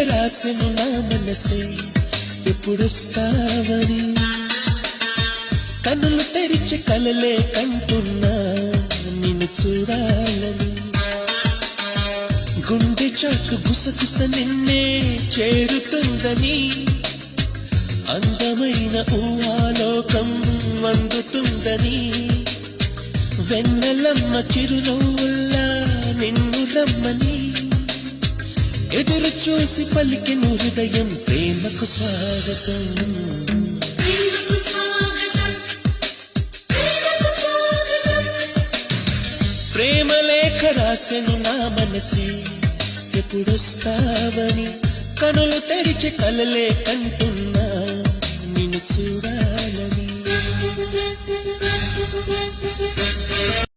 రాసెను నా మనసే ఎప్పుడొస్తావని కన్నులు తెరిచి కలలే కంటున్నా నిన్ను చూడాలని గుండె చాకు గుసగుస నిన్నే చేరుతుందని అందమైన ఊహాలోకం అందుతుందని వెన్నెలమ్మ చిరునవ్వుల్లా నిన్ను రమ్మని ఎదురు చూసి పలికెను హృదయం ప్రేమకు స్వాగతం ప్రేమ లేఖ రాసెను నా మనసే ఎప్పుడొస్తావని కనులు తెరిచి కలలే కంటున్నా నిన్ను చూడాలని